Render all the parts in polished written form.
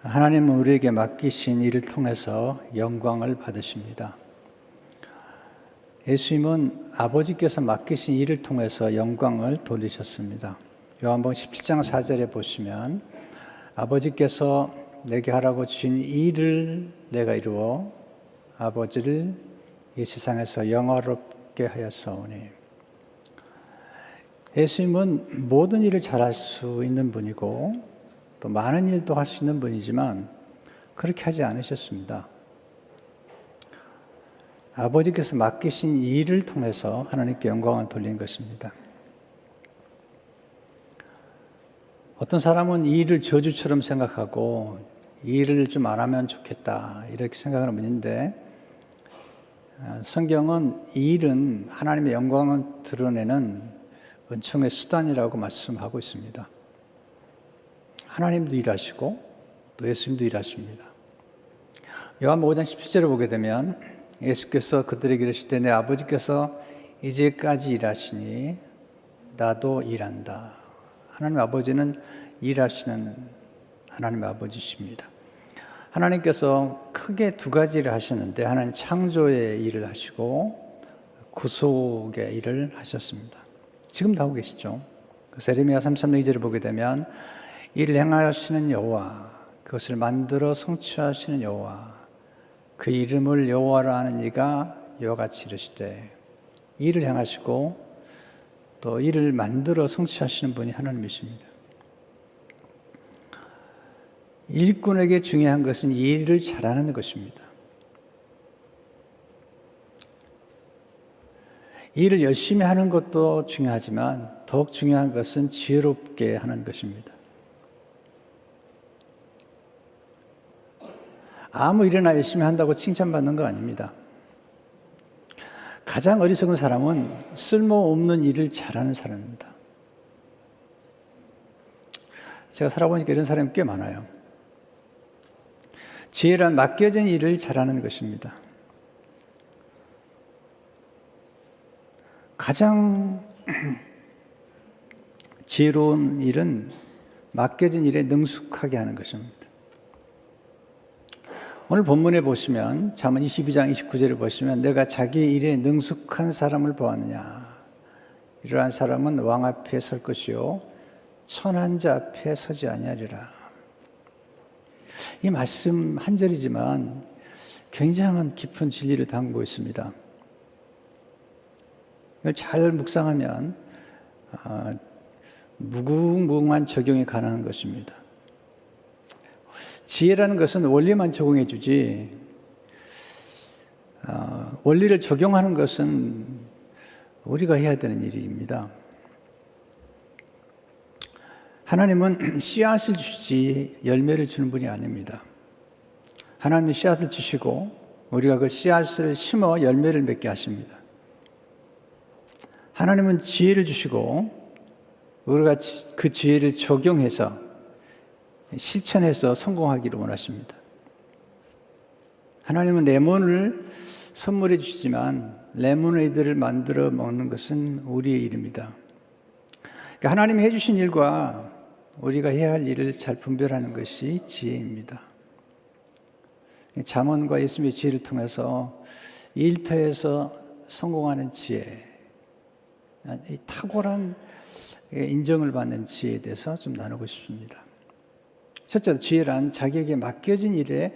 하나님은 우리에게 맡기신 일을 통해서 영광을 받으십니다. 예수님은 아버지께서 맡기신 일을 통해서 영광을 돌리셨습니다. 요한복음 17장 4절에 보시면 아버지께서 내게 하라고 주신 일을 내가 이루어 아버지를 이 세상에서 영화롭게 하였사오니. 예수님은 모든 일을 잘할 수 있는 분이고 또 많은 일도 할 수 있는 분이지만 그렇게 하지 않으셨습니다. 아버지께서 맡기신 일을 통해서 하나님께 영광을 돌린 것입니다. 어떤 사람은 이 일을 저주처럼 생각하고 이 일을 좀 안 하면 좋겠다 이렇게 생각하는 분인데, 성경은 이 일은 하나님의 영광을 드러내는 은총의 수단이라고 말씀하고 있습니다. 하나님도 일하시고 또 예수님도 일하십니다. 요한복음 5장 17절을 보게 되면 예수께서 그들에게 이르시되 내 아버지께서 이제까지 일하시니 나도 일한다. 하나님 아버지는 일하시는 하나님의 아버지십니다. 하나님께서 크게 두 가지를 하셨는데, 하나는 창조의 일을 하시고 구속의 일을 하셨습니다. 지금도 하고 계시죠. 예레미야 33장 2절을 보게 되면 이를 행하시는 여호와, 그것을 만들어 성취하시는 여호와, 그 이름을 여호와라 하는 이가 이와 같이 이르시되, 일을 행하시고 또 일을 만들어 성취하시는 분이 하나님이십니다. 일꾼에게 중요한 것은 일을 잘하는 것입니다. 일을 열심히 하는 것도 중요하지만 더욱 중요한 것은 지혜롭게 하는 것입니다. 아무 일이나 열심히 한다고 칭찬받는 거 아닙니다. 가장 어리석은 사람은 쓸모없는 일을 잘하는 사람입니다. 제가 살아보니까 이런 사람이 꽤 많아요. 지혜란 맡겨진 일을 잘하는 것입니다. 가장 지혜로운 일은 맡겨진 일에 능숙하게 하는 것입니다. 오늘 본문에 보시면 잠언 22장 29절을 보시면 내가 자기 일에 능숙한 사람을 보았느냐, 이러한 사람은 왕 앞에 설 것이요 천한 자 앞에 서지 아니하리라. 이 말씀 한 절이지만 굉장한 깊은 진리를 담고 있습니다. 이걸 잘 묵상하면 무궁무궁한 적용이 가능한 것입니다. 지혜라는 것은 원리만 적용해 주지, 원리를 적용하는 것은 우리가 해야 되는 일입니다. 하나님은 씨앗을 주시지 열매를 주는 분이 아닙니다. 하나님이 씨앗을 주시고 우리가 그 씨앗을 심어 열매를 맺게 하십니다. 하나님은 지혜를 주시고 우리가 그 지혜를 적용해서 실천해서 성공하기를 원하십니다. 하나님은 레몬을 선물해 주시지만 레모네이드를 만들어 먹는 것은 우리의 일입니다. 그러니까 하나님이 해주신 일과 우리가 해야 할 일을 잘 분별하는 것이 지혜입니다. 잠언과 예수님의 지혜를 통해서 일터에서 성공하는 지혜, 이 탁월한 인정을 받는 지혜에 대해서 좀 나누고 싶습니다. 첫째로 지혜란 자기에게 맡겨진 일에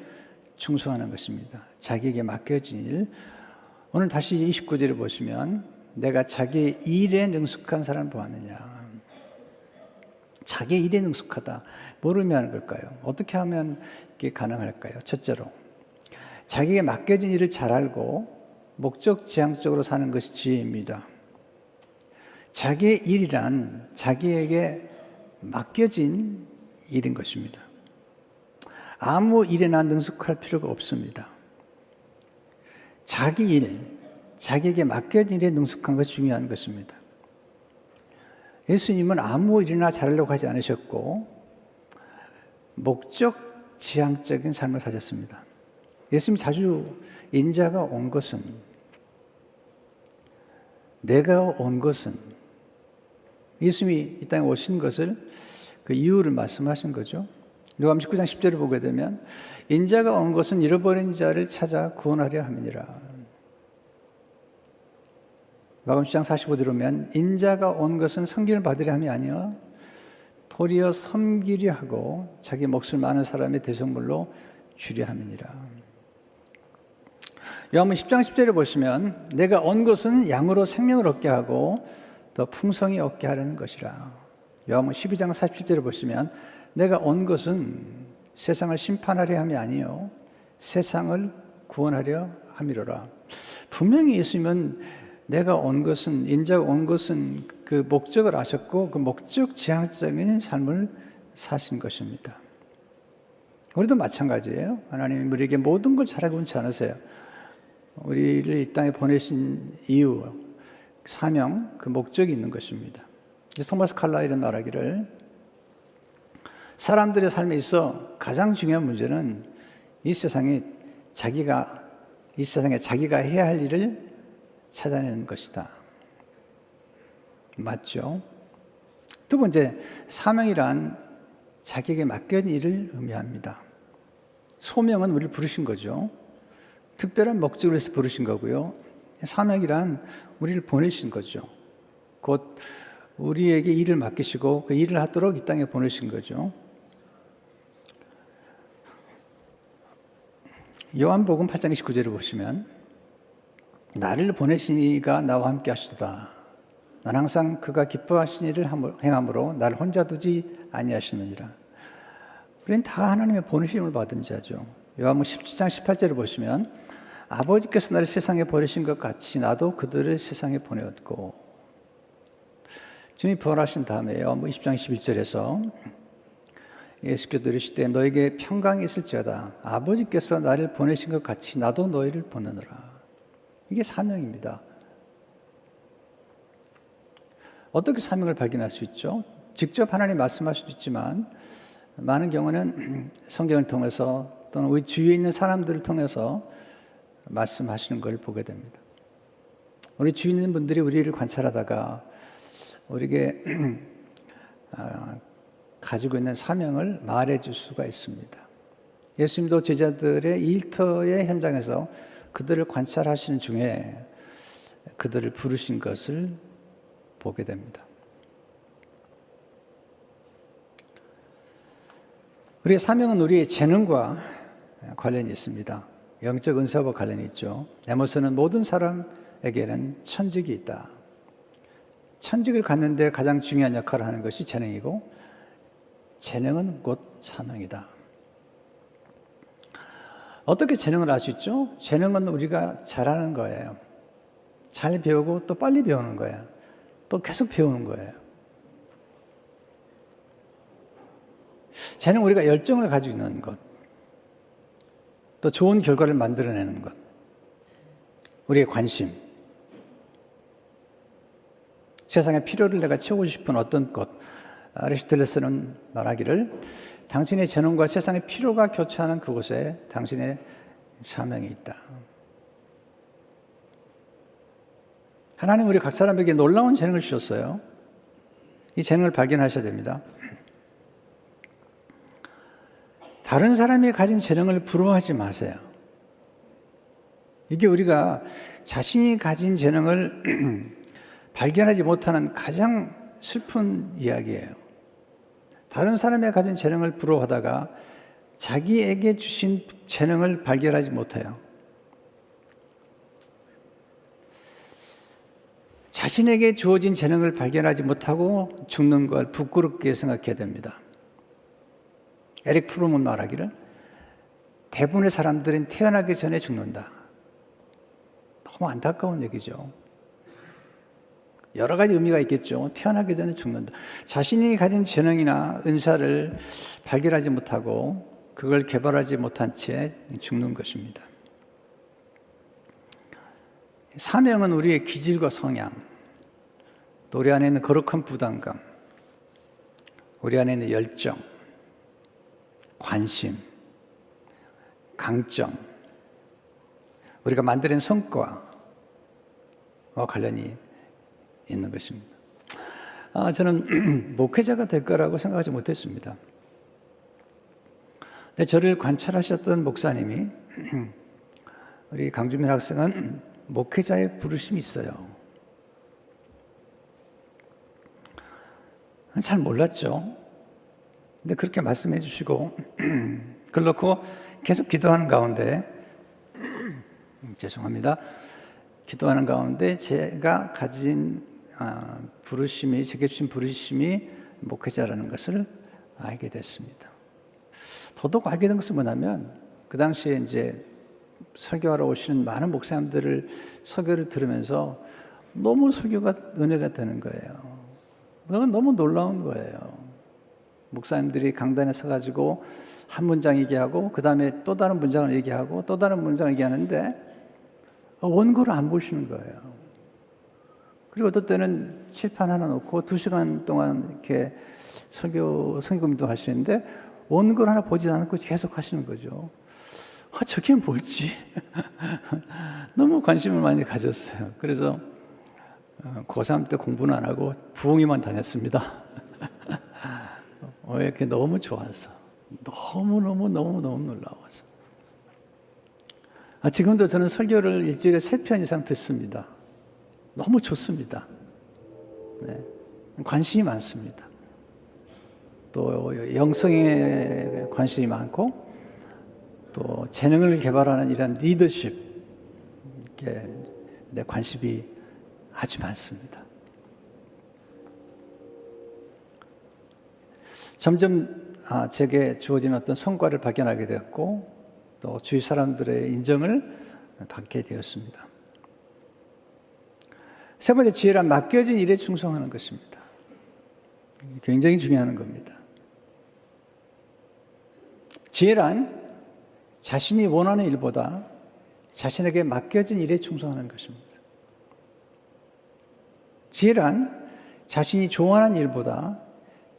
충성하는 것입니다. 자기에게 맡겨진 일. 오늘 다시 29절을 보시면 내가 자기 일에 능숙한 사람을 보았느냐. 자기 일에 능숙하다. 뭘 의미하는 걸까요? 어떻게 하면 이게 가능할까요? 첫째로 자기에게 맡겨진 일을 잘 알고 목적지향적으로 사는 것이 지혜입니다. 자기의 일이란 자기에게 맡겨진 일인 것입니다. 아무 일에나 능숙할 필요가 없습니다. 자기 일, 자기에게 맡겨진 일에 능숙한 것이 중요한 것입니다. 예수님은 아무 일이나 잘하려고 하지 않으셨고 목적지향적인 삶을 사셨습니다. 예수님 자주 인자가 온 것은, 내가 온 것은, 예수님이 이 땅에 오신 것을 그 이유를 말씀하신 거죠. 누가복음 19장 10절을 보게 되면 인자가 온 것은 잃어버린 자를 찾아 구원하려 함이니라. 마가복음 10장 45절을 보면 인자가 온 것은 섬김을 받으려 함이 아니요 도리어 섬기려 하고 자기 몫을 많은 사람의 대성물로 주려 함이니라. 요한복음 10장 10절을 보시면 내가 온 것은 양으로 생명을 얻게 하고 더 풍성히 얻게 하려는 것이라. 요한복음 12장 47절을 보시면 내가 온 것은 세상을 심판하려 함이 아니요 세상을 구원하려 함이로라. 분명히 예수님은 내가 온 것은, 인자가 온 것은 그 목적을 아셨고 그 목적 지향적인 삶을 사신 것입니다. 우리도 마찬가지예요. 하나님이 우리에게 모든 걸 잘하고 있지 않으세요. 우리를 이 땅에 보내신 이유, 사명, 그 목적이 있는 것입니다. 토마스 칼라일은 말하기를 사람들의 삶에 있어 가장 중요한 문제는 이 세상에 자기가 해야 할 일을 찾아내는 것이다. 맞죠? 두 번째, 사명이란 자기에게 맡겨진 일을 의미합니다. 소명은 우리를 부르신 거죠. 특별한 목적을 위해서 부르신 거고요. 사명이란 우리를 보내신 거죠. 곧 우리에게 일을 맡기시고 그 일을 하도록 이 땅에 보내신 거죠. 요한복음 8장 29절을 보시면 나를 보내신 이가 나와 함께 하시도다. 난 항상 그가 기뻐하신 일을 행함으로 나를 혼자 두지 아니하시느니라. 우리는 다 하나님의 보내심을 받은 자죠. 요한복음 17장 18절을 보시면 아버지께서 나를 세상에 보내신 것 같이 나도 그들을 세상에 보내었고, 주님이 부활하신 다음에 요한복음 20장 21절에서 예수께서 이르시되 너에게 평강이 있을지어다. 아버지께서 나를 보내신 것 같이 나도 너희를 보내노라. 이게 사명입니다. 어떻게 사명을 발견할 수 있죠? 직접 하나님 말씀할 수도 있지만 많은 경우는 성경을 통해서 또는 우리 주위에 있는 사람들을 통해서 말씀하시는 걸 보게 됩니다. 우리 주위에 있는 분들이 우리를 관찰하다가 우리에게 가지고 있는 사명을 말해 줄 수가 있습니다. 예수님도 제자들의 일터의 현장에서 그들을 관찰하시는 중에 그들을 부르신 것을 보게 됩니다. 우리의 사명은 우리의 재능과 관련이 있습니다. 영적 은사와 관련이 있죠. 에머슨은 모든 사람에게는 천직이 있다. 천직을 갖는 데 가장 중요한 역할을 하는 것이 재능이고 재능은 곧 사명이다. 어떻게 재능을 알 수 있죠? 재능은 우리가 잘하는 거예요. 잘 배우고 또 빨리 배우는 거예요. 또 계속 배우는 거예요. 재능 우리가 열정을 가지고 있는 것, 또 좋은 결과를 만들어내는 것, 우리의 관심, 세상의 필요를 내가 채우고 싶은 어떤 것. 아리스토텔레스는 말하기를 당신의 재능과 세상의 필요가 교차하는 그곳에 당신의 사명이 있다. 하나님 우리 각 사람에게 놀라운 재능을 주셨어요. 이 재능을 발견하셔야 됩니다. 다른 사람이 가진 재능을 부러워하지 마세요. 이게 우리가 자신이 가진 재능을 발견하지 못하는 가장 슬픈 이야기예요. 다른 사람이 가진 재능을 부러워하다가 자기에게 주신 재능을 발견하지 못해요. 자신에게 주어진 재능을 발견하지 못하고 죽는 걸 부끄럽게 생각해야 됩니다. 에릭 프롬은 말하기를 대부분의 사람들은 태어나기 전에 죽는다. 너무 안타까운 얘기죠. 여러 가지 의미가 있겠죠. 태어나기 전에 죽는다. 자신이 가진 재능이나 은사를 발견하지 못하고 그걸 개발하지 못한 채 죽는 것입니다. 사명은 우리의 기질과 성향, 또 우리 안에 있는 거룩한 부담감, 우리 안에 있는 열정, 관심, 강점, 우리가 만드는 성과와 관련이 있는 것입니다. 저는 목회자가 될 거라고 생각하지 못했습니다. 근데 저를 관찰하셨던 목사님이 우리 강주민 학생은 목회자의 부르심이 있어요. 잘 몰랐죠. 근데 그렇게 말씀해 주시고 그걸 놓고 계속 기도하는 가운데 죄송합니다. 기도하는 가운데 제가 가진 부르심이, 제게 주신 부르심이 목회자라는 것을 알게 됐습니다. 더더욱 알게 된 것은 뭐냐면 그 당시에 이제 설교하러 오시는 많은 목사님들을 설교를 들으면서 너무 설교가 은혜가 되는 거예요. 그건 너무 놀라운 거예요. 목사님들이 강단에 서가지고 한 문장 얘기하고 그 다음에 또 다른 문장을 얘기하고 또 다른 문장을 얘기하는데 원고를 안 보시는 거예요. 그리고 어떨 때는 칠판 하나 놓고 2시간 동안 이렇게 성경도 하시는데 원고를 하나 보지 않고 계속 하시는 거죠. 저게 뭘지? 너무 관심을 많이 가졌어요. 그래서 고3 때 공부는 안 하고 부흥회만 다녔습니다. 왜 이렇게 너무 좋아서, 너무 놀라워서. 지금도 저는 설교를 일주일에 3편 이상 듣습니다. 너무 좋습니다. 네. 관심이 많습니다. 또 영성에 관심이 많고 또 재능을 개발하는 이런 리더십에 관심이 아주 많습니다. 점점 제게 주어진 어떤 성과를 발견하게 되었고 또 주위 사람들의 인정을 받게 되었습니다. 세 번째 지혜란 맡겨진 일에 충성하는 것입니다. 굉장히 중요한 겁니다. 지혜란 자신이 원하는 일보다 자신에게 맡겨진 일에 충성하는 것입니다. 지혜란 자신이 좋아하는 일보다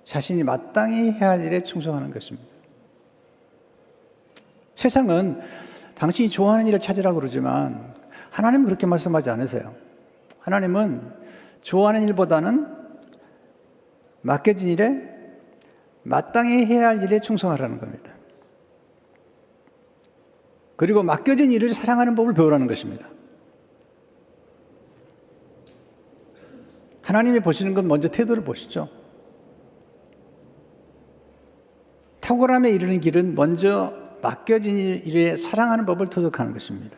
자신이 마땅히 해야 할 일에 충성하는 것입니다. 세상은 당신이 좋아하는 일을 찾으라고 그러지만 하나님은 그렇게 말씀하지 않으세요. 하나님은 좋아하는 일보다는 맡겨진 일에 마땅히 해야 할 일에 충성하라는 겁니다. 그리고 맡겨진 일을 사랑하는 법을 배우라는 것입니다. 하나님이 보시는 건 먼저 태도를 보시죠. 탁월함에 이르는 길은 먼저 맡겨진 일에 사랑하는 법을 터득하는 것입니다.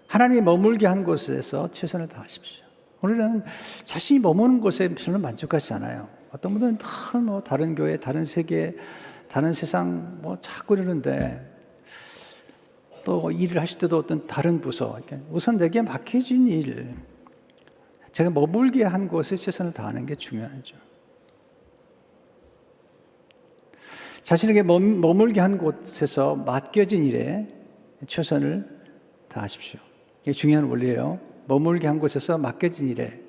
하나님이 머물게 한 곳에서 최선을 다하십시오. 우리는 자신이 머무는 곳에 별로 만족하지 않아요. 어떤 분들은 다른 교회, 다른 세계, 다른 세상 자꾸 이러는데 또 일을 하실 때도 어떤 다른 부서, 우선 내게 맡겨진 일, 제가 머물게 한 곳에 최선을 다하는 게 중요하죠. 자신에게 머물게 한 곳에서 맡겨진 일에 최선을 다하십시오. 이게 중요한 원리예요. 머물게 한 곳에서 맡겨진 일에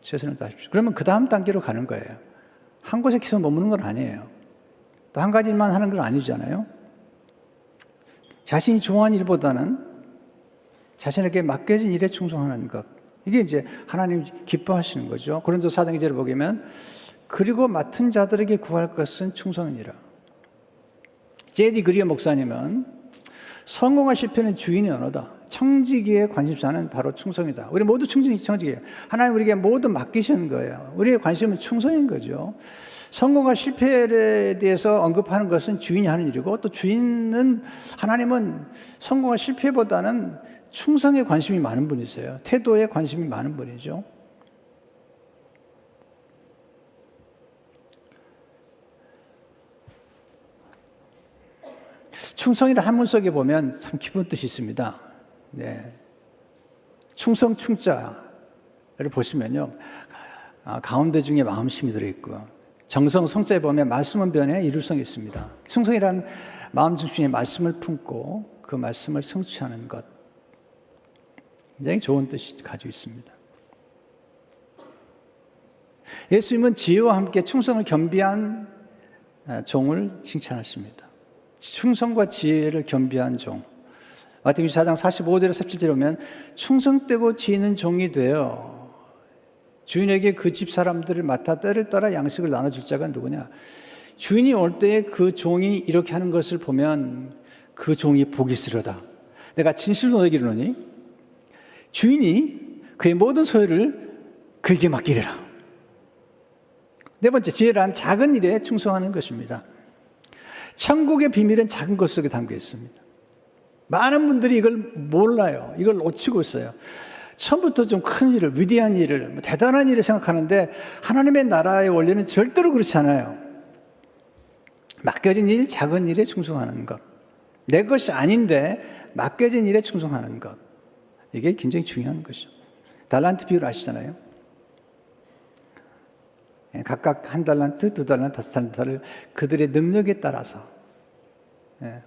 최선을 다하십시오. 그러면 그 다음 단계로 가는 거예요. 한 곳에 계속 머무는 건 아니에요. 또 한 가지 일만 하는 건 아니잖아요. 자신이 좋아하는 일보다는 자신에게 맡겨진 일에 충성하는 것. 이게 이제 하나님 기뻐하시는 거죠. 고린도서 4장 2절을 보면 그리고 맡은 자들에게 구할 것은 충성이니라. 제디 그리어 목사님은 성공과 실패는 주인의 언어다. 청지기에 관심사는 바로 충성이다. 우리 모두 청지기예요. 하나님 우리에게 모두 맡기시는 거예요. 우리의 관심은 충성인 거죠. 성공과 실패에 대해서 언급하는 것은 주인이 하는 일이고 또 하나님은 성공과 실패보다는 충성에 관심이 많은 분이세요. 태도에 관심이 많은 분이죠. 충성이라는 한문 속에 보면 참 깊은 뜻이 있습니다. 네. 충성 충자를 보시면요. 가운데 중에 마음심이 들어있고요. 정성 성자에 보면 말씀은 변해 이룰성이 있습니다. 충성이란 마음 중심에 말씀을 품고 그 말씀을 성취하는 것. 굉장히 좋은 뜻이 가지고 있습니다. 예수님은 지혜와 함께 충성을 겸비한 종을 칭찬하십니다. 충성과 지혜를 겸비한 종. 마태복음 4장 45절에 47절에 보면 충성되고 지혜 있는 종이 되어 주인에게 그 집 사람들을 맡아 때를 따라 양식을 나눠줄 자가 누구냐? 주인이 올 때 그 종이 이렇게 하는 것을 보면 그 종이 복이 있으려다. 내가 진실로 너에게 이르노니 주인이 그의 모든 소유를 그에게 맡기리라. 네 번째, 지혜란 작은 일에 충성하는 것입니다. 천국의 비밀은 작은 것 속에 담겨 있습니다. 많은 분들이 이걸 몰라요. 이걸 놓치고 있어요. 처음부터 좀 큰 일을, 위대한 일을, 대단한 일을 생각하는데 하나님의 나라의 원리는 절대로 그렇지 않아요. 맡겨진 일, 작은 일에 충성하는 것. 내 것이 아닌데 맡겨진 일에 충성하는 것. 이게 굉장히 중요한 것이죠. 달란트 비율 아시잖아요. 각각 1달란트, 2달란트, 5달란트를 그들의 능력에 따라서,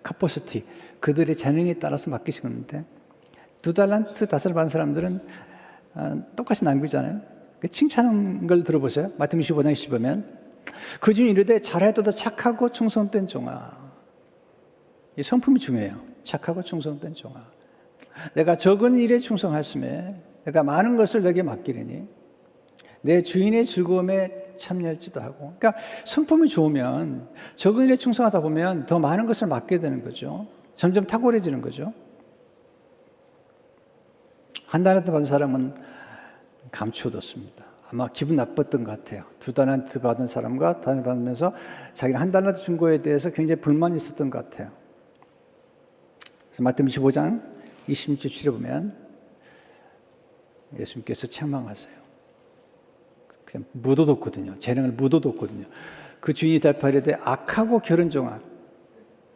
카포시티, 그들의 재능에 따라서 맡기신 건데 2달란트, 5을 받은 사람들은 똑같이 남기잖아요. 칭찬한 걸 들어보세요. 마태복음 25장 15면 그 중에 이르되 잘하여도 착하고 충성된 종아. 이 성품이 중요해요. 착하고 충성된 종아. 내가 적은 일에 충성하심에 내가 많은 것을 내게 맡기리니 내 주인의 즐거움에 참여할지도 하고. 그러니까 성품이 좋으면 적은 일에 충성하다 보면 더 많은 것을 맡게 되는 거죠. 점점 탁월해지는 거죠. 1달란트 받은 사람은 감추어뒀습니다. 아마 기분 나빴던 것 같아요. 2달란트 받은 사람과 달란트 받으면서 자기는 1달란트 준 거에 대해서 굉장히 불만이 있었던 것 같아요. 그래서 마태복음 25장 26절에 보면 예수님께서 책망하세요. 그냥 묻어뒀거든요. 재능을 묻어뒀거든요. 그 주인이 대답하려되 악하고 게으른 종아,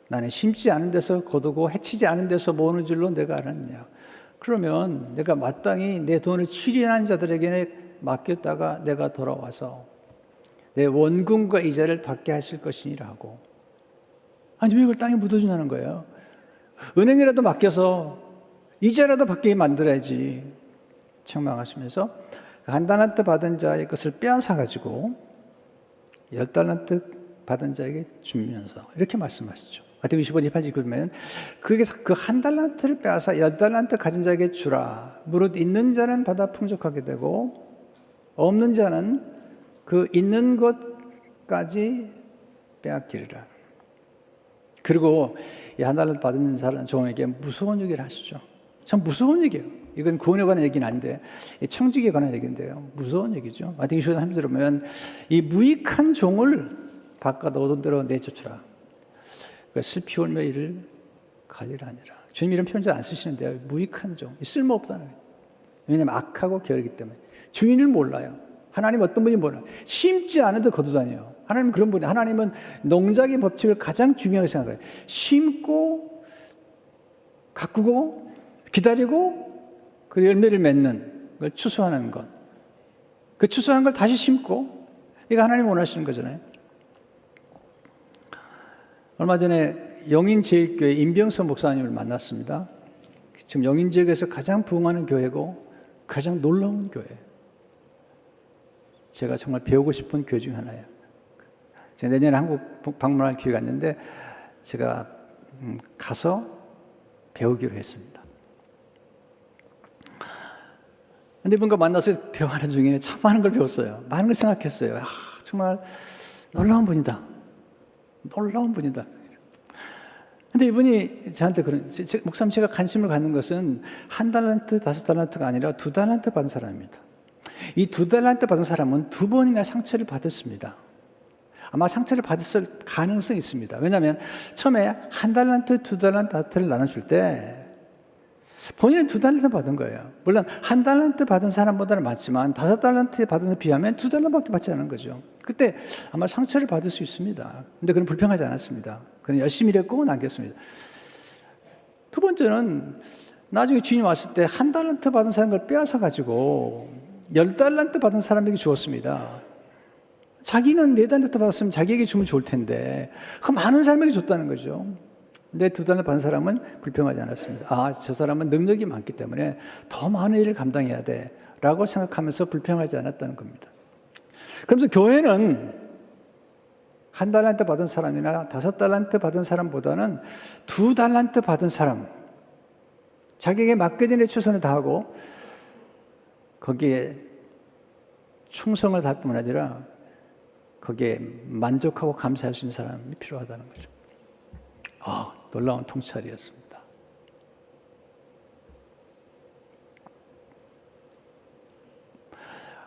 나는 심지 않은 데서 거두고 해치지 않은 데서 모으는 줄로 내가 알았느냐. 그러면 내가 마땅히 내 돈을 취리한 자들에게 맡겼다가 내가 돌아와서 내 원금과 이자를 받게 하실 것이니라 하고. 아니 왜 이걸 땅에 묻어주냐는 거예요. 은행이라도 맡겨서 이자라도 받게 만들어야지. 책망하시면서 1달란트 받은 자의 것을 빼앗아가지고 10달란트 받은 자에게 주면서 이렇게 말씀하시죠. 마태복음 25장 28절 보면 거기서 그 1달란트를 빼앗아 10달란트 가진 자에게 주라. 무릇 있는 자는 받아 풍족하게 되고 없는 자는 그 있는 것까지 빼앗기리라. 그리고 이 1달란트 받은 사람 종에게 무서운 얘기를 하시죠. 참 무서운 얘기예요. 이건 구원에 관한 얘기는 아닌데 청직에 관한 얘기인데요. 무서운 얘기죠. 마태복음 25장 30절에 보면 이 무익한 종을 바깥 얻은 대로 내쫓으라. 슬피 울며 이를 가리라 하니라. 주님 이런 표현 잘 안 쓰시는데요. 무익한 종, 쓸모없다는 거예요. 왜냐하면 악하고 게으르기 때문에. 주인을 몰라요. 하나님 어떤 분인지 몰라요. 심지 않은데 거두다니요. 하나님은 그런 분이에요. 하나님은 농작의 법칙을 가장 중요하게 생각해요. 심고 가꾸고 기다리고 그 열매를 맺는 걸 추수하는 것. 그 추수한 걸 다시 심고, 이거 하나님이 원하시는 거잖아요. 얼마 전에 영인제일교회 임병서 목사님을 만났습니다. 지금 영인 지역에서 가장 부흥하는 교회고 가장 놀라운 교회. 제가 정말 배우고 싶은 교회 중 하나예요. 제가 내년에 한국 방문할 기회가 있는데 제가 가서 배우기로 했습니다. 근데 이분과 만나서 대화하는 중에 참 많은 걸 배웠어요. 많은 걸 생각했어요. 정말 놀라운 분이다. 놀라운 분이다. 근데 이분이 저한테 목사님 제가 관심을 갖는 것은 1달란트, 5달란트가 아니라 2달란트 받은 사람입니다. 이 2달란트 받은 사람은 2번이나 상처를 받았습니다. 아마 상처를 받았을 가능성이 있습니다. 왜냐하면 처음에 1달란트, 2달란트를 나눠줄 때 본인은 2달란트 받은 거예요. 물론 1달란트 받은 사람보다는 많지만 5달란트 받은 데 비하면 2달란트밖에 받지 않은 거죠. 그때 아마 상처를 받을 수 있습니다. 근데 그는 불평하지 않았습니다. 그는 열심히 일했고 남겼습니다. 두 번째는 나중에 주인이 왔을 때 1달란트 받은 사람 걸 빼앗아 가지고 10달란트 받은 사람에게 주었습니다. 자기는 4달란트 받았으면 자기에게 주면 좋을 텐데 그 많은 사람에게 줬다는 거죠. 근데 2달란트 받은 사람은 불평하지 않았습니다. 저 사람은 능력이 많기 때문에 더 많은 일을 감당해야 돼 라고 생각하면서 불평하지 않았다는 겁니다. 그러면서 교회는 1달란트 받은 사람이나 5달란트 받은 사람보다는 2달란트 받은 사람, 자기에게 맡겨진 일에 최선을 다하고 거기에 충성을 다할 뿐만 아니라 거기에 만족하고 감사할 수 있는 사람이 필요하다는 거죠. 놀라운 통찰이었습니다.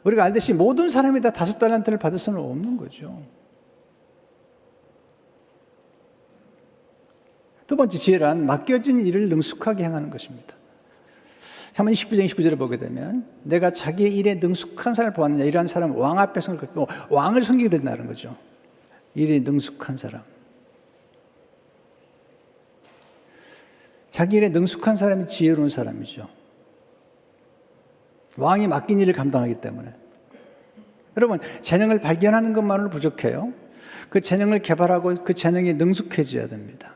우리가 알듯이 모든 사람이 다 5달란트를 받을 수는 없는 거죠. 두 번째 지혜란 맡겨진 일을 능숙하게 행하는 것입니다. 3문 19장 29절을 보게 되면 내가 자기의 일에 능숙한 사람을 보았느냐, 이러한 사람은 왕 앞에 왕을 섬기게 된다는 거죠. 일에 능숙한 사람. 자기 일에 능숙한 사람이 지혜로운 사람이죠. 왕이 맡긴 일을 감당하기 때문에. 여러분, 재능을 발견하는 것만으로 부족해요. 그 재능을 개발하고 그 재능에 능숙해져야 됩니다.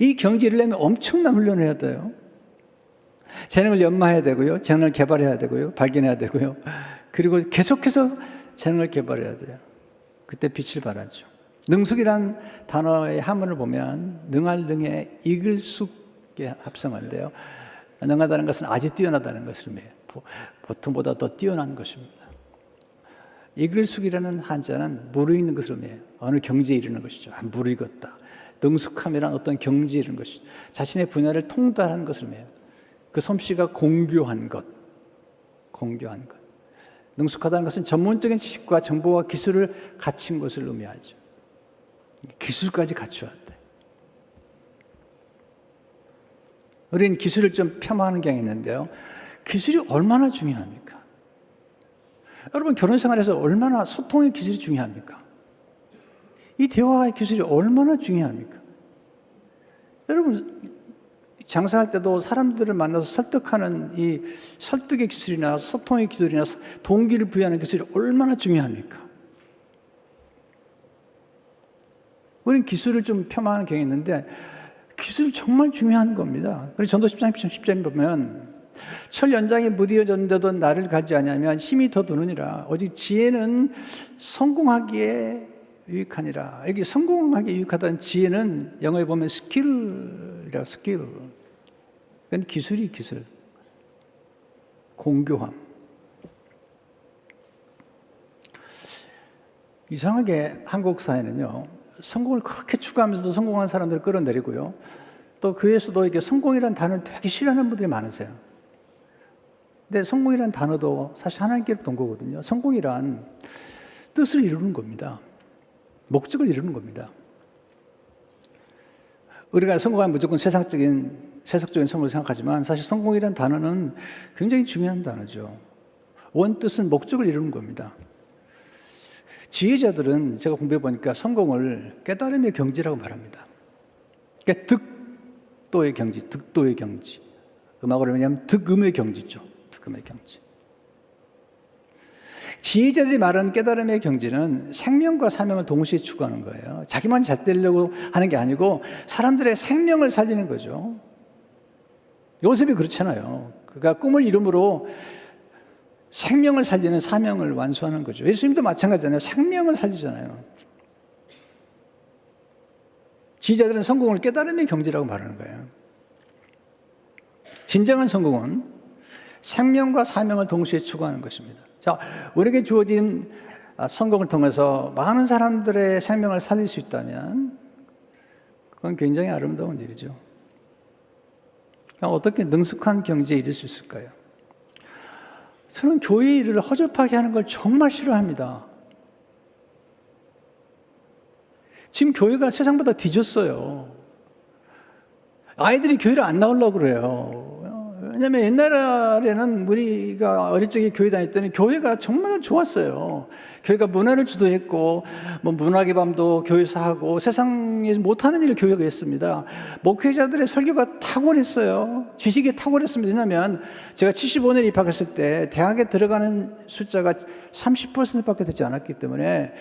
이 경지를 내면 엄청난 훈련을 해야 돼요. 재능을 연마해야 되고요. 재능을 개발해야 되고요. 발견해야 되고요. 그리고 계속해서 재능을 개발해야 돼요. 그때 빛을 발하죠. 능숙이란 단어의 한문을 보면 능할 능에 이글숙에 합성한데요. 능하다는 것은 아주 뛰어나다는 것을 의미해요. 보통보다 더 뛰어난 것입니다. 이글숙이라는 한자는 무르익는 것을 의미해요. 어느 경지에 이르는 것이죠. 무르익었다. 능숙함이란 어떤 경지에 이르는 것이죠. 자신의 분야를 통달하는 것을 의미해요. 그 솜씨가 공교한 것. 공교한 것. 능숙하다는 것은 전문적인 지식과 정보와 기술을 갖춘 것을 의미하죠. 기술까지 갖춰야 돼. 우리는 기술을 좀 폄하하는 경향이 있는데요. 기술이 얼마나 중요합니까? 여러분, 결혼 생활에서 얼마나 소통의 기술이 중요합니까? 이 대화의 기술이 얼마나 중요합니까? 여러분, 장사할 때도 사람들을 만나서 설득하는 이 설득의 기술이나 소통의 기술이나 동기를 부여하는 기술이 얼마나 중요합니까? 우리는 기술을 좀 폄하하는 경향이 있는데 기술이 정말 중요한 겁니다. 그래서 전도 10장 보면 철 연장에 무디어졌는데도 나를 가지 않으면 힘이 더 드느니라. 오직 지혜는 성공하기에 유익하니라. 여기 성공하기에 유익하다는 지혜는 영어에 보면 스킬이라고, 스킬. 그건 기술. 공교함. 이상하게 한국 사회는요, 성공을 그렇게 추구하면서도 성공한 사람들을 끌어내리고요, 또 그에서도 이렇게 성공이라는 단어를 되게 싫어하는 분들이 많으세요. 근데 성공이라는 단어도 사실 하나님께로 온 거거든요. 성공이란 뜻을 이루는 겁니다. 목적을 이루는 겁니다. 우리가 성공하면 무조건 세속적인 성공을 생각하지만 사실 성공이라는 단어는 굉장히 중요한 단어죠. 원뜻은 목적을 이루는 겁니다. 지혜자들은 제가 공부해 보니까 성공을 깨달음의 경지라고 말합니다. 그러니까 득도의 경지. 음악으로 하면 득음의 경지죠. 득음의 경지. 지혜자들이 말하는 깨달음의 경지는 생명과 사명을 동시에 추구하는 거예요. 자기만 잘 되려고 하는 게 아니고 사람들의 생명을 살리는 거죠. 요셉이 그렇잖아요. 그가 꿈을 이름으로 생명을 살리는 사명을 완수하는 거죠. 예수님도 마찬가지잖아요. 생명을 살리잖아요. 지혜자들은 성공을 깨달음의 경지라고 말하는 거예요. 진정한 성공은 생명과 사명을 동시에 추구하는 것입니다. 자, 우리에게 주어진 성공을 통해서 많은 사람들의 생명을 살릴 수 있다면 그건 굉장히 아름다운 일이죠. 어떻게 능숙한 경지에 이를 수 있을까요? 저는 교회 일을 허접하게 하는 걸 정말 싫어합니다. 지금 교회가 세상보다 뒤졌어요. 아이들이 교회를 안 나오려고 그래요. 왜냐하면 옛날에는 우리가 어릴 적에 교회 다닐 때는 교회가 정말 좋았어요. 교회가 문화를 주도했고 문학의 밤도 교회에서 하고 세상에 못하는 일을 교회가 했습니다. 목회자들의 설교가 탁월했어요. 지식이 탁월했습니다. 왜냐하면 제가 75년에 입학했을 때 대학에 들어가는 숫자가 30%밖에 되지 않았기 때문에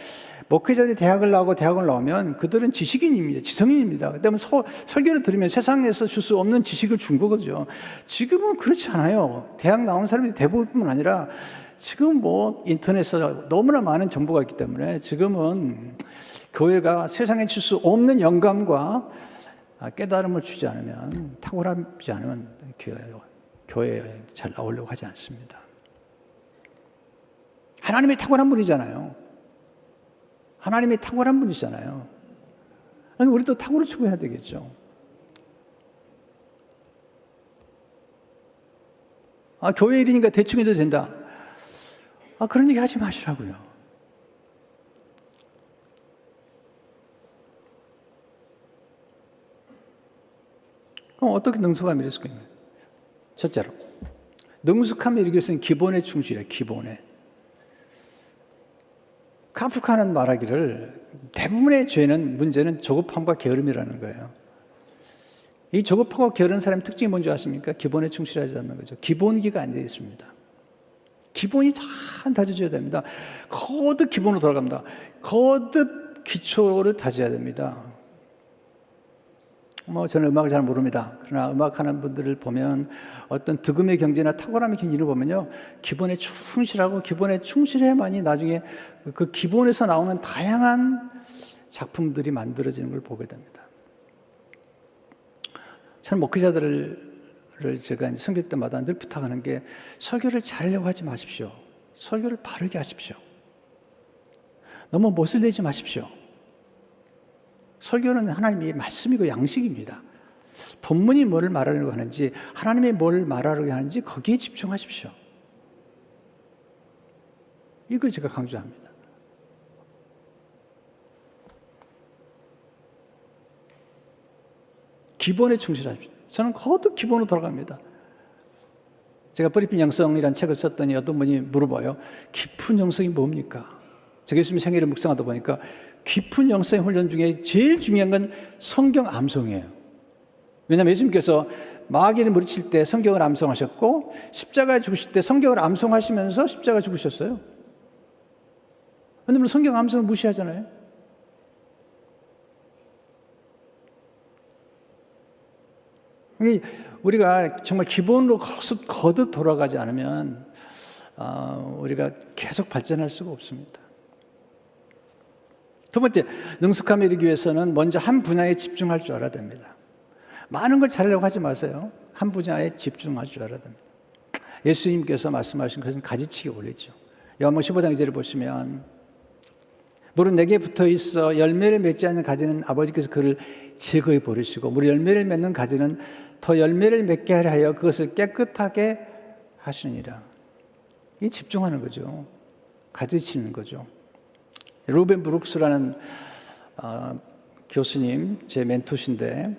목회자들이 대학을 나오면 그들은 지식인입니다. 지성인입니다. 그다음에 설교를 들으면 세상에서 줄 수 없는 지식을 준 거거든요. 지금은 그렇지 않아요. 대학 나온 사람이 대부분뿐만 아니라 지금 인터넷에 너무나 많은 정보가 있기 때문에 지금은 교회가 세상에 줄 수 없는 영감과 깨달음을 주지 않으면, 탁월하지 않으면 교회에 잘 나오려고 하지 않습니다. 하나님의 탁월한 분이잖아요. 하나님이 탁월한 분이잖아요. 아니, 우리도 탁월을 추구해야 되겠죠. 교회 일이니까 대충 해도 된다. 그런 얘기 하지 마시라고요. 그럼 어떻게 능숙함이 이룰 수가 있나요? 첫째로, 능숙함이 이루기 위해서는 기본에 충실해, 기본에. 카프카는 말하기를 대부분의 문제는 조급함과 게으름이라는 거예요. 이 조급하고 게으른 사람의 특징이 뭔지 아십니까? 기본에 충실하지 않는 거죠. 기본기가 안 되어 있습니다. 기본이 잘 다져져야 됩니다. 거듭 기본으로 돌아갑니다. 거듭 기초를 다져야 됩니다. 저는 음악을 잘 모릅니다. 그러나 음악하는 분들을 보면 어떤 득음의 경지나 탁월함의 경지를 보면요, 기본에 충실하고 기본에 충실해야만이 나중에 그 기본에서 나오는 다양한 작품들이 만들어지는 걸 보게 됩니다. 저는 목회자들을 제가 설교 때마다 늘 부탁하는 게, 설교를 잘하려고 하지 마십시오. 설교를 바르게 하십시오. 너무 못을 내지 마십시오. 설교는 하나님의 말씀이고 양식입니다. 본문이 뭘 말하려고 하는지, 하나님이 뭘 말하려고 하는지 거기에 집중하십시오. 이걸 제가 강조합니다. 기본에 충실하십시오. 저는 거듭 기본으로 돌아갑니다. 제가 뿌리핀 영성이라는 책을 썼더니 어떤 분이 물어봐요. 깊은 영성이 뭡니까? 제가 예수님 생애를 묵상하다 보니까 깊은 영성 훈련 중에 제일 중요한 건 성경 암송이에요. 왜냐하면 예수님께서 마귀를 물리칠 때 성경을 암송하셨고, 십자가에 죽으실 때 성경을 암송하시면서 십자가에 죽으셨어요. 그런데 우리 성경 암송을 무시하잖아요. 우리가 정말 기본으로 거듭 돌아가지 않으면 우리가 계속 발전할 수가 없습니다. 두 번째, 능숙함에 이르기 위해서는 먼저 한 분야에 집중할 줄 알아야 됩니다. 많은 걸 잘하려고 하지 마세요. 한 분야에 집중할 줄 알아야 됩니다. 예수님께서 말씀하신 것은 가지치기 원리죠. 요한복음 15장 2절을 보시면, 물은 내게 붙어 있어 열매를 맺지 않는 가지는 아버지께서 그를 제거해 버리시고, 물이 열매를 맺는 가지는 더 열매를 맺게 하려 하여 그것을 깨끗하게 하시느니라. 이 집중하는 거죠. 가지치는 거죠. 루벤 브룩스라는 교수님, 제 멘토신데,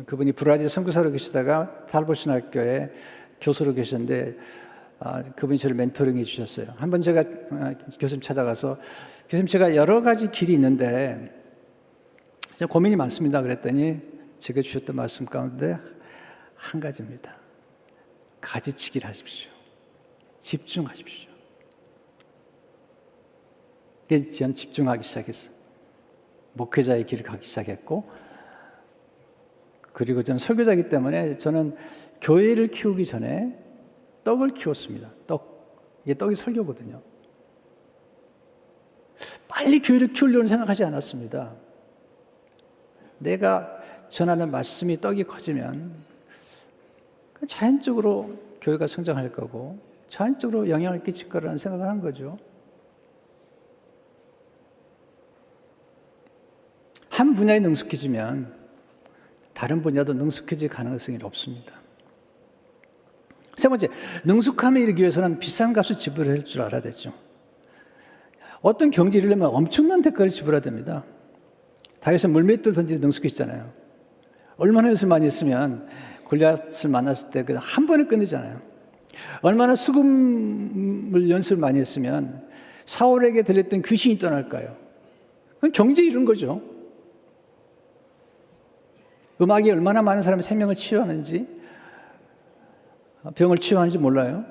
그분이 브라질 선교사로 계시다가 탈보신학교에 교수로 계셨는데, 그분이 저를 멘토링해 주셨어요. 한번 제가 교수님 찾아가서, 교수님, 제가 여러 가지 길이 있는데 고민이 많습니다. 그랬더니 제가 주셨던 말씀 가운데 한 가지입니다. 가지치기를 하십시오. 집중하십시오. 그래서 저는 집중하기 시작했어요. 목회자의 길을 가기 시작했고, 그리고 저는 설교자이기 때문에 저는 교회를 키우기 전에 떡을 키웠습니다. 이게 떡이 설교거든요. 빨리 교회를 키우려고 생각하지 않았습니다. 내가 전하는 말씀이 떡이 커지면 자연적으로 교회가 성장할 거고 자연적으로 영향을 끼칠 거라는 생각을 한 거죠. 한 분야에 능숙해지면 다른 분야도 능숙해질 가능성이 없습니다. 세 번째, 능숙함에 이르기 위해서는 비싼 값을 지불할 줄 알아야 되죠. 어떤 경기를 하려면 엄청난 대가를 지불해야 됩니다. 다윗은 물맷돌 던지는 능숙했잖아요. 얼마나 연습을 많이 했으면 골리앗을 만났을 때 한 번에 끝내잖아요. 얼마나 수금을 연습을 많이 했으면 사울에게 들렸던 귀신이 떠날까요? 그건 경제 이런 거죠. 음악이 얼마나 많은 사람의 생명을 치유하는지, 병을 치유하는지 몰라요.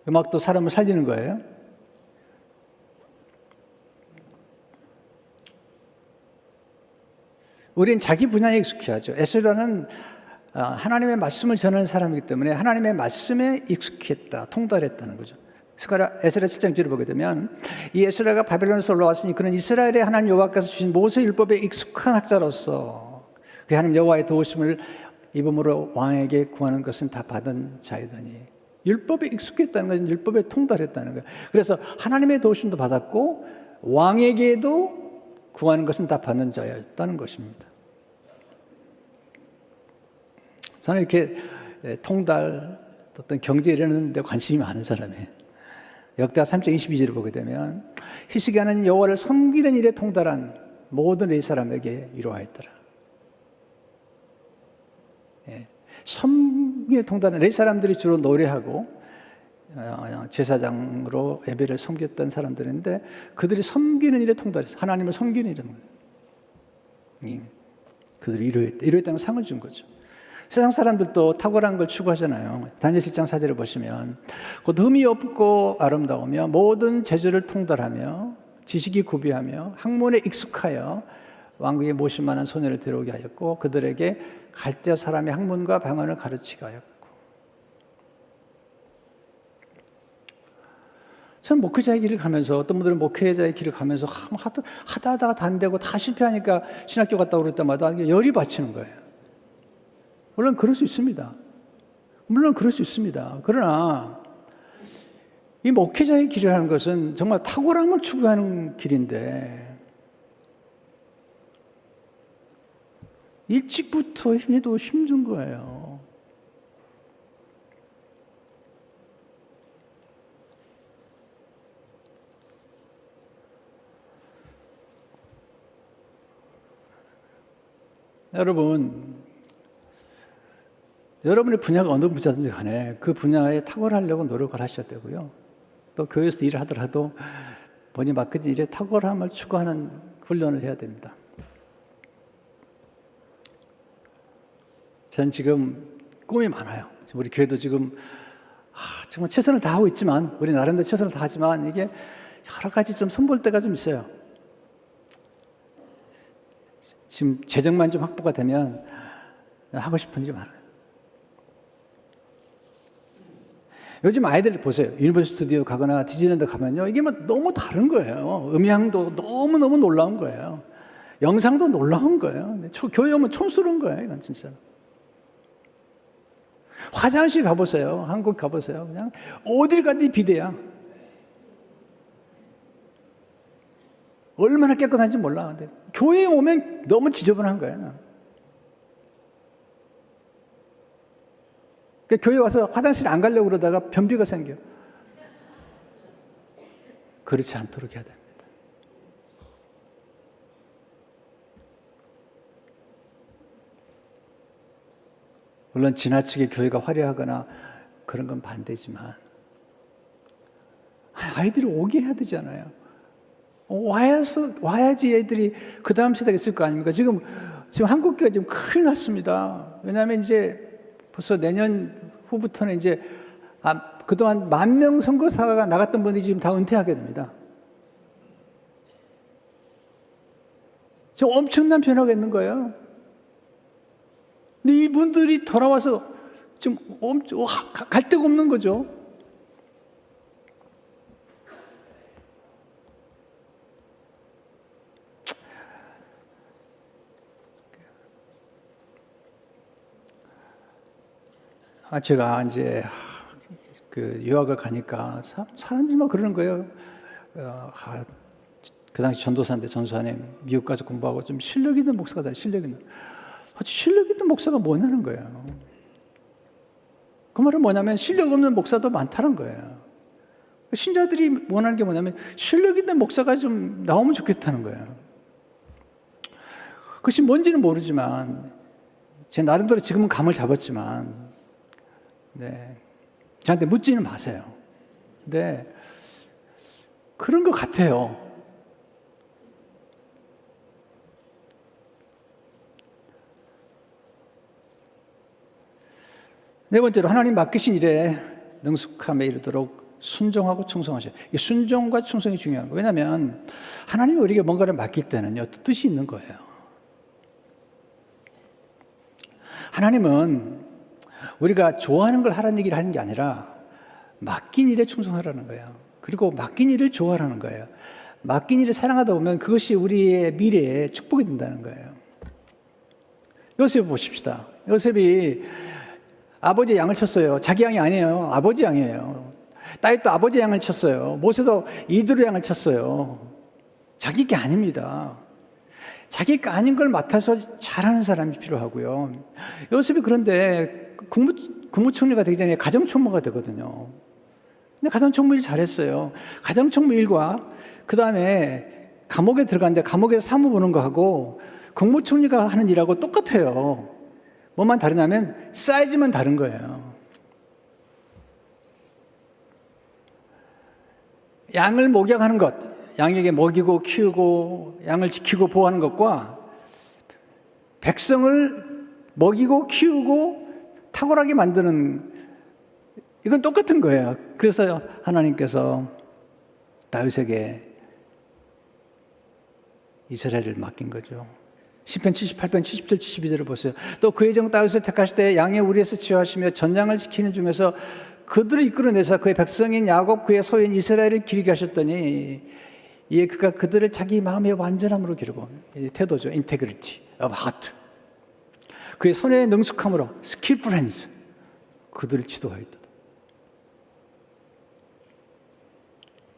음악도 사람을 살리는 거예요. 우리는 자기 분야에 익숙해야죠. 에스라는 하나님의 말씀을 전하는 사람이기 때문에 하나님의 말씀에 익숙했다, 통달했다는 거죠. 에스라 7장 뒤를 보게 되면, 이 에스라가 바벨론에서 올라왔으니 그는 이스라엘의 하나님 여호와께서 주신 모세 율법에 익숙한 학자로서 그 하나님 여호와의 도우심을 입음으로 왕에게 구하는 것은 다 받은 자이더니, 율법에 익숙했다는 것은 율법에 통달했다는 거예요. 그래서 하나님의 도우심도 받았고 왕에게도 구하는 것은 다 받는 자였다는 것입니다. 저는 이렇게 통달, 어떤 경제 이러는 데 관심이 많은 사람이에요. 역대하 3장 22절을 보게 되면 히스기야는 여호와를 섬기는 일에 통달한 모든 레위 사람에게 위로하였더라. 섬기에 통달한 레위 사람들이 주로 노래하고 제사장으로 예배를 섬겼던 사람들인데 그들이 섬기는 일에 통달해서 하나님을 섬기는 일은 그들이 이러했다는 상을 준 거죠. 세상 사람들도 탁월한 걸 추구하잖아요. 다니엘 7장 4절을 보시면 곧 흠이 없고 아름다우며 모든 재주를 통달하며 지식이 구비하며 학문에 익숙하여 왕궁에 모실 만한 소년을 데려오게 하였고 그들에게 갈대아 사람의 학문과 방언을 가르치게 하였고. 저는 목회자의 길을 가면서 어떤 분들은 목회자의 길을 가면서 하다가 다 안 되고 다 실패하니까 신학교 갔다 그럴 때마다 열이 받치는 거예요. 물론 그럴 수 있습니다. 그러나 이 목회자의 길이라는 것은 정말 탁월함을 추구하는 길인데 일찍부터 해도 힘든 거예요. 여러분의 분야가 어느 분야든지 간에 그 분야에 탁월하려고 노력을 하셔야 되고요. 또 교회에서 일을 하더라도 본인 맡겨진 일에 탁월함을 추구하는 훈련을 해야 됩니다. 저는 지금 꿈이 많아요. 우리 교회도 지금 정말 최선을 다하고 있지만 우리 나름대로 최선을 다하지만 이게 여러 가지 좀 손볼 때가 좀 있어요. 지금 재정만 좀 확보가 되면 하고 싶은 게 많아요. 요즘 아이들 보세요. 유니버설 스튜디오 가거나 디즈니랜드 가면요. 이게 뭐 너무 다른 거예요. 음향도 너무너무 놀라운 거예요. 영상도 놀라운 거예요. 교회 오면 촌스러운 거예요. 이건 진짜. 화장실 가보세요. 한국 가보세요. 그냥 어딜 가도 비데야. 얼마나 깨끗한지 몰라. 근데 교회에 오면 너무 지저분한 거예요. 그러니까 교회 와서 화장실 안 가려고 그러다가 변비가 생겨. 그렇지 않도록 해야 됩니다. 물론 지나치게 교회가 화려하거나 그런 건 반대지만 아이들이 오게 해야 되잖아요. 와야지 애들이 그 다음 세대가 있을 거 아닙니까? 지금 한국교회가 지금 큰일 났습니다. 왜냐하면 이제 벌써 내년 후부터는 이제 그동안 10,000명 선교사가 나갔던 분들이 지금 다 은퇴하게 됩니다. 지금 엄청난 변화가 있는 거예요. 근데 이분들이 돌아와서 지금 갈 데가 없는 거죠. 제가 이제 유학을 가니까 사람들이 막 그러는 거예요. 그 당시 전도사인데 전도사님 미국 가서 공부하고 좀 실력 있는 목사가 실력 있는 목사가 뭐냐는 거예요. 그 말은 뭐냐면 실력 없는 목사도 많다는 거예요. 신자들이 원하는 게 뭐냐면 실력 있는 목사가 좀 나오면 좋겠다는 거예요. 그것이 뭔지는 모르지만 제 나름대로 지금은 감을 잡았지만 저한테 묻지는 마세요. 근데 그런 것 같아요. 네 번째로 하나님 맡기신 일에 능숙함에 이르도록 순종하고 충성하셔요. 이 순종과 충성이 중요한 거예요. 왜냐하면 하나님이 우리에게 뭔가를 맡길 때는요, 뜻이 있는 거예요. 하나님은 우리가 좋아하는 걸 하라는 얘기를 하는 게 아니라 맡긴 일에 충성하라는 거예요. 그리고 맡긴 일을 좋아하라는 거예요. 맡긴 일을 사랑하다 보면 그것이 우리의 미래에 축복이 된다는 거예요. 요셉 보십시다. 요셉이 아버지 양을 쳤어요. 자기 양이 아니에요. 아버지 양이에요. 다윗도 아버지 양을 쳤어요. 모세도 이드로 양을 쳤어요. 자기 게 아닙니다. 자기 게 아닌 걸 맡아서 잘하는 사람이 필요하고요. 요셉이 그런데 국무총리가 되기 전에 가정총무가 되거든요. 근데 가정총무 일 잘했어요. 가정총무 일과 그 다음에 감옥에 들어갔는데 감옥에서 사무 보는 거하고 국무총리가 하는 일하고 똑같아요. 뭐만 다르냐면 사이즈만 다른 거예요. 양을 목양하는 것, 양에게 먹이고 키우고 양을 지키고 보호하는 것과 백성을 먹이고 키우고 탁월하게 만드는, 이건 똑같은 거예요. 그래서 하나님께서 다윗에게 이스라엘을 맡긴 거죠. 시편 78편 70절 72절을 보세요. 또 그의 종 다윗을 택하실 때 양의 우리에서 치유하시며 전장을 지키는 중에서 그들을 이끌어내사 그의 백성인 야곱 그의 소유인 이스라엘을 기르게 하셨더니 이에 그가 그들을 자기 마음의 완전함으로 기르고, 태도죠. integrity of heart. 그의 손의 능숙함으로 skillful hands, 그들을 지도하였다.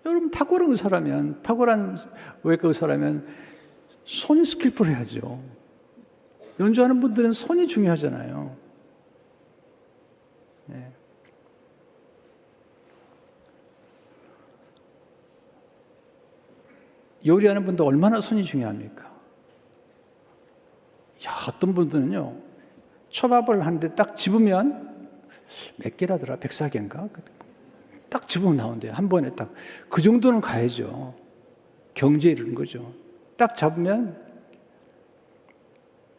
여러분, 탁월한 외과 의사라면 손이 스킬풀해야죠. 연주하는 분들은 손이 중요하잖아요. 네. 요리하는 분도 얼마나 손이 중요합니까? 어떤 분들은요, 초밥을 하는데 딱 집으면 몇 개라더라? 104개인가? 딱 집으면 나온대요. 한 번에 딱. 그 정도는 가야죠. 경제에 이르는 거죠. 딱 잡으면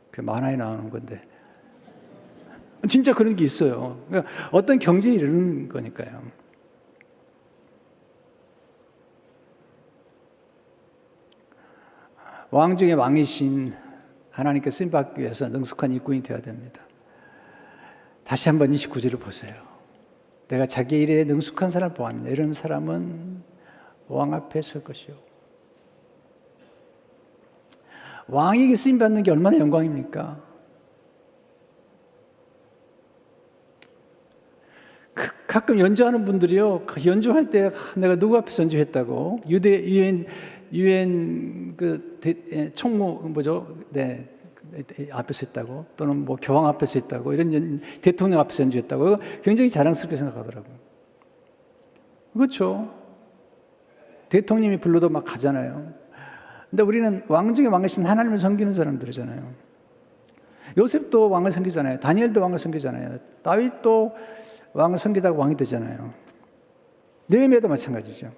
그 만화에 나오는 건데. 진짜 그런 게 있어요. 그러니까 어떤 경제에 이르는 거니까요. 왕 중에 왕이신 하나님께 쓰임받기 위해서 능숙한 일꾼이 되어야 됩니다. 다시 한번 29절을 보세요. 내가 자기 일에 능숙한 사람을 보았느냐. 이런 사람은 왕 앞에 설 것이요. 왕에게 쓰임받는 게 얼마나 영광입니까? 가끔 연주하는 분들이요, 연주할 때 내가 누구 앞에서 연주했다고, 유엔 총무 앞에서 했다고, 또는 뭐 교황 앞에서 했다고, 이런 대통령 앞에서 연주했다고 굉장히 자랑스럽게 생각하더라고요. 그렇죠. 대통령이 불러도 막 가잖아요. 근데 우리는 왕 중에 왕이신 하나님을 섬기는 사람들이잖아요. 요셉도 왕을 섬기잖아요. 다니엘도 왕을 섬기잖아요. 다윗도 왕을 섬기다가 왕이 되잖아요. 느헤미야도 마찬가지죠.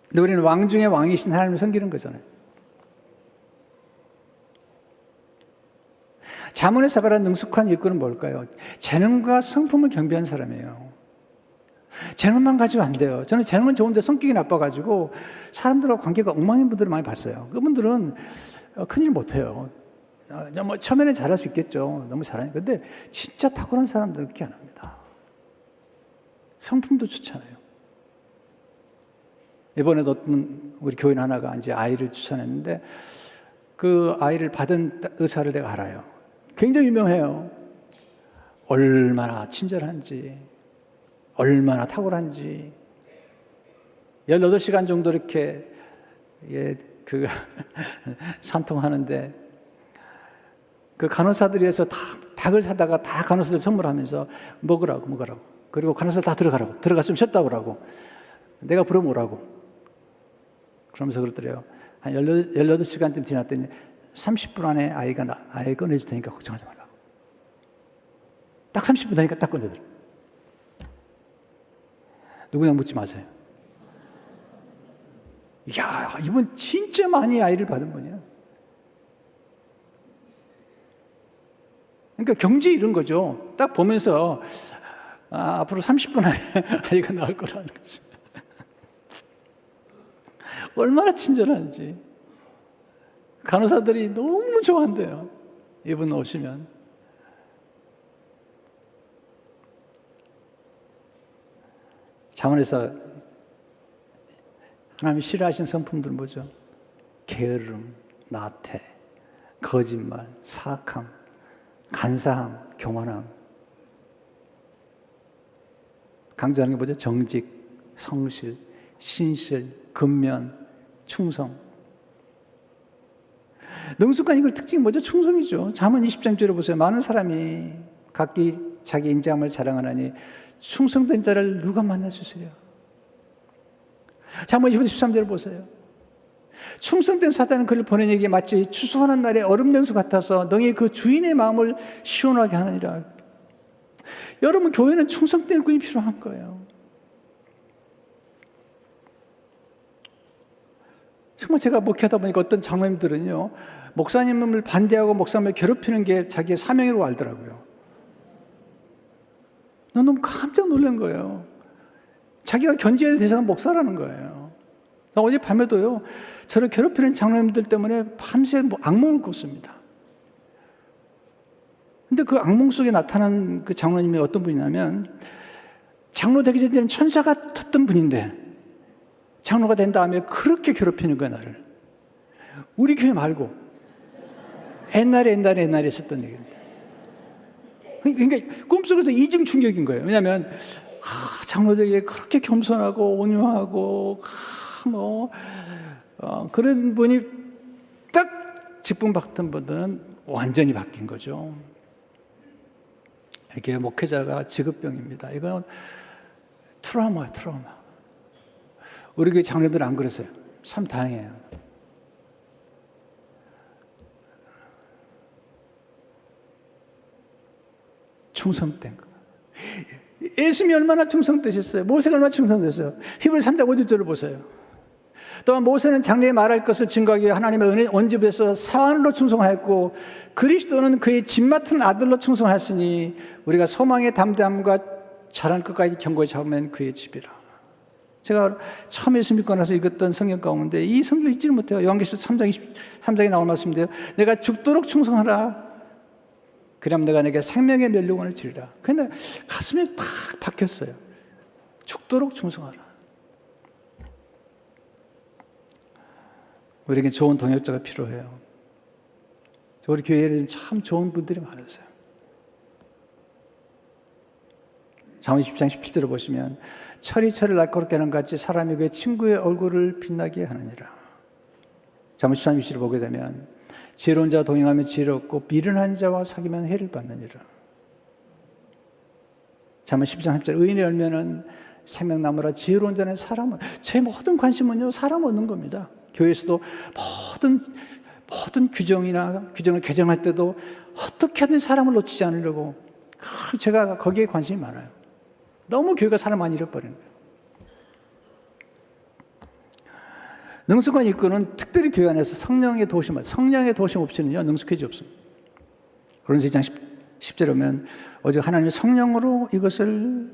근데 우리는 왕 중에 왕이신 하나님을 섬기는 거잖아요. 자문에서 말하는 능숙한 일꾼은 뭘까요? 재능과 성품을 경비한 사람이에요. 재능만 가지고 안 돼요. 저는 재능은 좋은데 성격이 나빠가지고 사람들하고 관계가 엉망인 분들을 많이 봤어요. 그분들은 큰일 못해요. 뭐 처음에는 잘할 수 있겠죠. 너무 잘하니까. 근데 진짜 탁월한 사람들은 그렇게 안 합니다. 성품도 좋잖아요. 이번에도 우리 교인 하나가 이제 아이를 추천했는데 그 아이를 받은 의사를 내가 알아요. 굉장히 유명해요. 얼마나 친절한지, 얼마나 탁월한지. 18시간 정도 이렇게 산통하는데 그 간호사들이 해서 닭을 사다가 다 간호사들 선물하면서 먹으라고. 그리고 간호사 다 들어갔으면 쉬었다 오라고. 내가 부르면 오라고. 그러면서 그러더래요. 한 18시간쯤 지났더니 30분 안에 아이 꺼내줄 테니까 걱정하지 말라고. 딱 30분 되니까 딱 꺼내더래요. 누구냐 묻지 마세요. 이야, 이분 진짜 많이 아이를 받은 분이야. 그러니까 경제 이런 거죠. 딱 보면서 앞으로 30분 안에 아이가 나올 거라는 거죠. 얼마나 친절한지. 간호사들이 너무 좋아한대요. 이분 오시면. 자문에서 하나님이 싫어하시는 성품들은 뭐죠? 게으름, 나태, 거짓말, 사악함, 간사함, 교만함. 강조하는 게 뭐죠? 정직, 성실, 신실, 근면, 충성. 능숙한 이걸 특징이 뭐죠? 충성이죠. 잠언 20장 뒤로 보세요. 많은 사람이 각기 자기 인자함을 자랑하나니 충성된 자를 누가 만날 수 있으랴. 잠언 20장 13절을 보세요. 충성된 사단은 그를 보내내기에 마치 추수하는 날에 얼음 냉수 같아서 너희 그 주인의 마음을 시원하게 하느니라. 여러분, 교회는 충성된 군이 필요한 거예요. 정말 제가 목회하다 보니까 어떤 장로님들은요, 목사님을 반대하고 목사님을 괴롭히는 게 자기의 사명이라고 알더라고요. 난 너무 깜짝 놀란 거예요. 자기가 견제해야 될 대상은 목사라는 거예요. 나 어제 밤에도요, 저를 괴롭히는 장로님들 때문에 밤새 악몽을 꿨습니다. 근데 그 악몽 속에 나타난 그 장로님이 어떤 분이냐면, 장로 되기 전에는 천사 같았던 분인데, 장로가 된 다음에 그렇게 괴롭히는 거야, 나를. 우리 교회 말고, 옛날에 있었던 얘기입니다. 그러니까 꿈속에서 이중 충격인 거예요. 왜냐하면, 장로들에게 그렇게 겸손하고 온유하고, 그런 분이 딱 직분 받던 분들은 완전히 바뀐 거죠. 이게 목회자가 직업병입니다. 이건 트라우마야, 트라우마. 우리 교회 장로들은 안 그러세요. 참 다행이에요. 충성된 거. 예수님이 얼마나 충성되셨어요? 모세가 얼마나 충성됐어요? 히브리서 3장 5절을 보세요. 또한 모세는 장래에 말할 것을 증거하기 위해 하나님의 은혜 온집에서 사환으로 충성하였고 그리스도는 그의 집 맡은 아들로 충성하였으니 우리가 소망의 담대함과 잘할 것까지 견고히 잡으면 그의 집이라. 제가 처음 예수 믿고 나서 읽었던 성경 가운데 이 성경을 읽지를 못해요. 요한계시록 3장 23장에 나올 말씀인데요. 내가 죽도록 충성하라. 그럼 내가 내게 생명의 면류관을 주리라. 근데 가슴에 팍 박혔어요. 죽도록 충성하라. 우리에게 좋은 동역자가 필요해요. 우리 교회에는 참 좋은 분들이 많으세요. 잠언 10장 17절을 보시면 철이 철을 날카롭게 하는 같이 사람이 그의 친구의 얼굴을 빛나게 하느니라. 잠언 13장 20절을 보게 되면 지혜로운 자와 동행하면 지혜롭고 미련한 자와 사귀면 해를 받느니라. 잠언 10장 10절 의인의 열매는 생명나무라 지혜로운 자는 사람은 제 모든 관심은요 사람 얻는 겁니다. 교회에서도 모든 규정을 개정할 때도 어떻게 하든 사람을 놓치지 않으려고 제가 거기에 관심이 많아요. 너무 교회가 사람 많이 잃어버리는 거예요. 능숙한 일꾼은 특별히 교회 안에서 성령의 도우심 없이는요 능숙해지 없습니다. 그런서 2장 10절에 보면 오직 하나님의 성령으로 이것을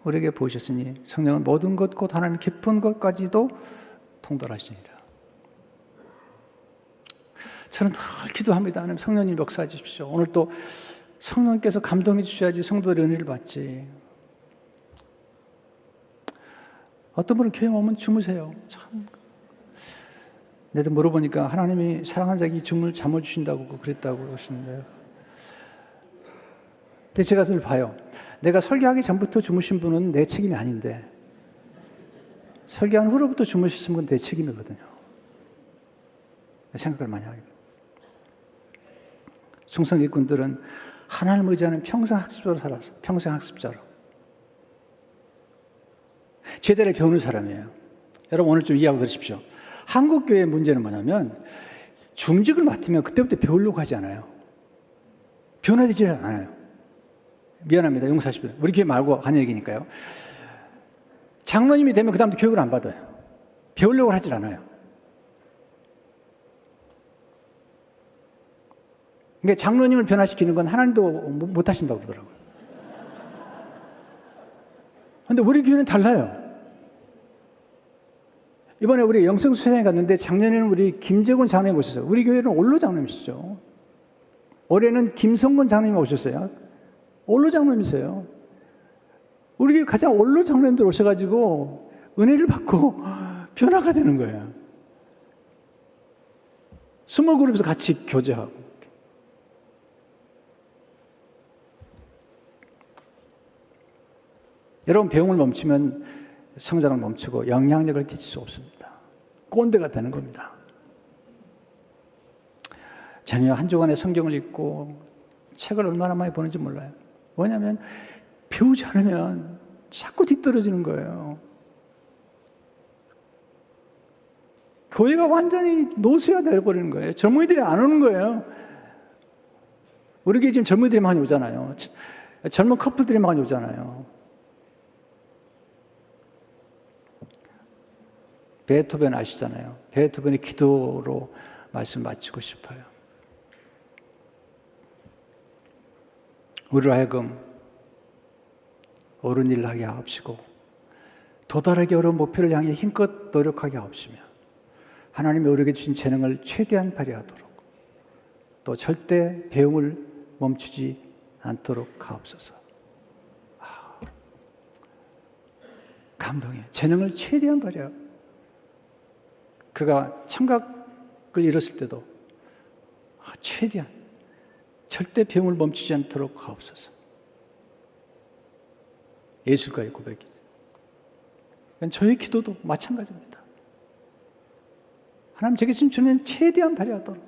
우리에게 보이셨으니 성령은 모든 것 곧 하나님 깊은 것까지도 통달하시니라. 저는 늘 기도합니다. 하나님 성령님 역사해 주십시오. 오늘 또 성령께서 감동해 주셔야지 성도들의 은혜를 받지. 어떤 분은 교회 오면 주무세요. 참. 내가 물어보니까 하나님이 사랑하는 자에게 잠을 주신다고 그랬다고 그러시는데요. 근데 제가 늘 봐요. 내가 설교하기 전부터 주무신 분은 내 책임이 아닌데 설교한 후로부터 주무셨으면 그건 내 책임이거든요. 생각을 많이 하게 돼요. 충성 일꾼들은 하나님을 의지하는 평생 학습자로 살았어요. 평생 학습자로. 제자를 배우는 사람이에요. 여러분 오늘 좀 이해하고 들으십시오. 한국 교회의 문제는 뭐냐면 중직을 맡으면 그때부터 배우려고 하지 않아요. 변화되지 않아요. 미안합니다. 용서하십시오. 우리 교회 말고 하는 얘기니까요. 장로님이 되면 그 다음부터 교육을 안 받아요. 배우려고 하질 않아요. 그러니까 장로님을 변화시키는 건 하나님도 못 하신다고 그러더라고요. 그런데 우리 교회는 달라요. 이번에 우리 영성수련회 갔는데 작년에는 우리 김재곤 장로님 오셨어요. 우리 교회는 올로 장로님이시죠. 올해는 김성근 장로님 오셨어요. 올로 장로님이세요. 우리 교회 가장 올로 장로님들 오셔가지고 은혜를 받고 변화가 되는 거예요. 스몰 그룹에서 같이 교제하고. 여러분 배움을 멈추면 성장을 멈추고 영향력을 끼칠 수 없습니다. 꼰대가 되는 겁니다. 자녀 한 주간에 성경을 읽고 책을 얼마나 많이 보는지 몰라요. 왜냐하면 배우지 않으면 자꾸 뒤떨어지는 거예요. 교회가 완전히 노쇠가 되어버리는 거예요. 젊은이들이 안 오는 거예요. 우리 교회 지금 젊은이들이 많이 오잖아요. 젊은 커플들이 많이 오잖아요. 베토벤 아시잖아요. 베토벤의 기도로 말씀 마치고 싶어요. 우리로 하여금 옳은 일을 하게 하옵시고 도달하기 어려운 목표를 향해 힘껏 노력하게 하옵시며 하나님이 우리에게 주신 재능을 최대한 발휘하도록 또 절대 배움을 멈추지 않도록 하옵소서. 감동해. 재능을 최대한 발휘하고 그가 청각을 잃었을 때도 최대한 절대 배움을 멈추지 않도록 하옵소서. 예술가의 고백이죠. 저의 기도도 마찬가지입니다. 하나님 제게 지금 주는 최대한 발휘하도록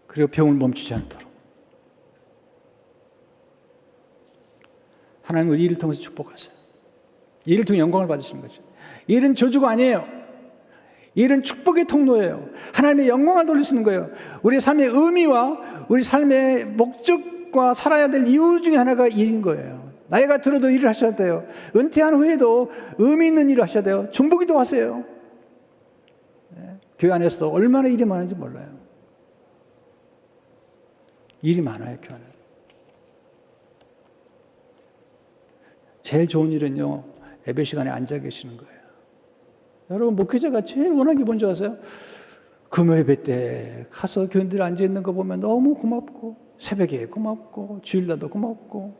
그리고 배움을 멈추지 않도록 하나님 우리 일을 통해서 축복하세요. 이 일을 통해 영광을 받으시는 거죠. 이 일은 저주가 아니에요. 이 일은 축복의 통로예요. 하나님의 영광을 돌리시는 거예요. 우리 삶의 의미와 우리 삶의 목적과 살아야 될 이유 중에 하나가 일인 거예요. 나이가 들어도 일을 하셔야 돼요. 은퇴한 후에도 의미 있는 일을 하셔야 돼요. 중보기도 하세요. 교회 안에서도 얼마나 일이 많은지 몰라요. 일이 많아요, 교회 안에. 제일 좋은 일은요, 예배 시간에 앉아 계시는 거예요. 여러분, 목회자가 제일 원하는 게 뭔지 아세요? 금요 예배 때 가서 교인들이 앉아 있는 거 보면 너무 고맙고, 새벽에 고맙고, 주일날도 고맙고,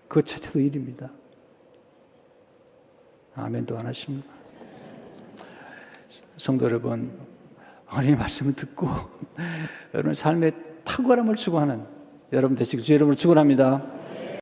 그 자체도 일입니다. 아멘도 안 하십니까? 성도 여러분, 하나님의 말씀을 듣고 여러분 삶의 탁월함을 추구하는 여러분 되시길 주 이름으로 축원합니다.